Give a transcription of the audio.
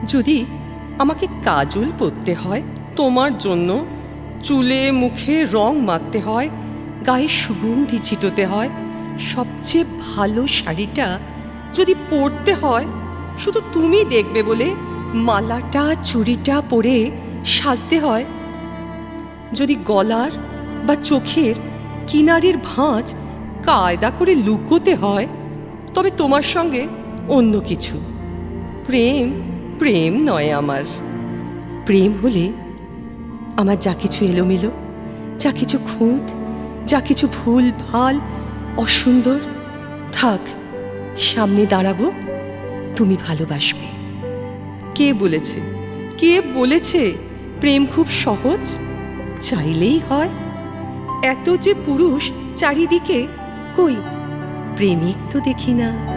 যদি আমাকে কাজল পরতে হয় তোমার জন্য, চুলে মুখে রং মাখতে হয়, গায়ে সুগন্ধি ছিটোতে হয়, সবচেয়ে ভালো শাড়িটা যদি পরতে হয় শুধু তুমি দেখবে বলে মালাটা চুড়িটা পরে সাজতে হয়, যদি গলার বা চোখের কিনারির ভাঁজ কায়দা করে লুকোতে হয়, তবে তোমার সঙ্গে অন্য কিছু। প্রেম প্রেম নয় আমার। প্রেম হলে আমার যা কিছু এলোমেলো, যা কিছু খুঁত, যা কিছু ভুল ভাল অসুন্দর থাক, সামনে দাঁড়াবো, তুমি ভালোবাসবে। কে বলেছে, কে বলেছে প্রেম খুব সহজ? চাইলেই হয়। এত যে পুরুষ চারিদিকে, কই প্রেমিক তো দেখি না।